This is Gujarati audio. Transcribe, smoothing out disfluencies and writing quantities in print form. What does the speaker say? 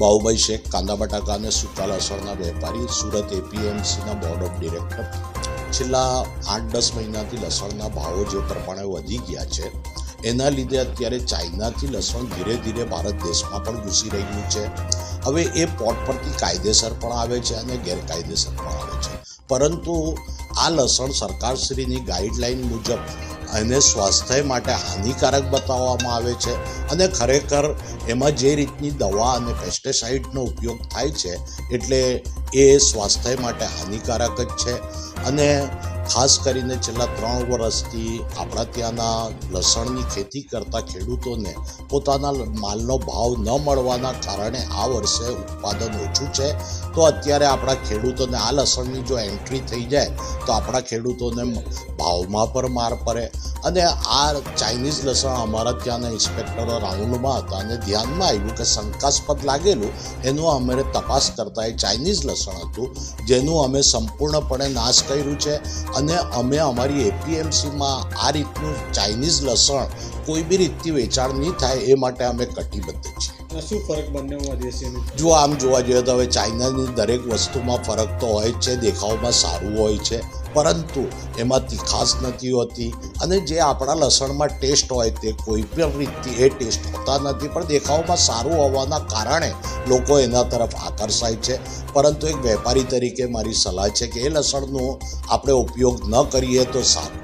બાહુભાઈ શેખ, કાંદા બટાકા અને સૂકા લસણના વેપારી, સુરત એપીએમસીના બોર્ડ ઓફ ડિરેક્ટર. છેલ્લા 8-10 મહિનાથી લસણના ભાવો જે પ્રમાણે વધી ગયા છે એના લીધે અત્યારે ચાઇનાથી લસણ ધીરે ધીરે ભારત દેશમાં પણ ઘૂસી રહ્યું છે. હવે એ પોર્ટ પરથી કાયદેસર પણ આવે છે અને ગેરકાયદેસર પણ આવે છે, પરંતુ આ લસણ સરકારશ્રીની ગાઈડલાઈન મુજબ એને સ્વાસ્થ્ય માટે હાનિકારક બતાવવામાં આવે છે અને ખરેખર એમાં જે રીતની દવા અને પેસ્ટિસાઇડનો ઉપયોગ થાય છે એટલે એ સ્વાસ્થ્ય માટે હાનિકારક જ છે. અને ખાસ કરીને છેલ્લા 3 વર્ષથી આપણા ત્યાંના લસણની ખેતી કરતા ખેડૂતોને પોતાના માલનો ભાવ ન મળવાના કારણે આ વર્ષે ઉત્પાદન ઓછું છે. તો અત્યારે આપણા ખેડૂતોને આ લસણની જો એન્ટ્રી થઈ જાય તો આપણા ખેડૂતોને ભાવમાં પણ માર પડે. અને આ ચાઇનીઝ લસણ અમારા ત્યાંના ઇન્સ્પેક્ટરો રાઉન્ડમાં હતા અને ધ્યાનમાં આવ્યું કે શંકાસ્પદ લાગેલું એનું અમે તપાસ કરતા એ ચાઇનીઝ લસણ હતું, જેનું અમે સંપૂર્ણપણે નાશ કર્યું છે. અને અમે અમારી એપીએમસીમાં આ રીતનું ચાઇનીઝ લસણ કોઈ બી રીતથી વેચાણ નહીં થાય એ માટે અમે કટિબદ્ધ છીએ. શું ફરક બંનેમાં દેશી? જો આમ જોવા જોઈએ તો હવે ચાઇનાની દરેક વસ્તુમાં ફરક તો હોય જ છે, દેખાવમાં સારું હોય છે પરંતુ એમાં તીખાશ નથી હોતી અને જે આપણા લસણમાં ટેસ્ટ હોય તે કોઈ પણ રીતથી એ ટેસ્ટ હોતા નથી, પણ દેખાવમાં સારું હોવાના કારણે લોકો એના તરફ આકર્ષાય છે. પરંતુ એક વેપારી તરીકે મારી સલાહ છે કે એ લસણનો આપણે ઉપયોગ ન કરીએ તો સારું.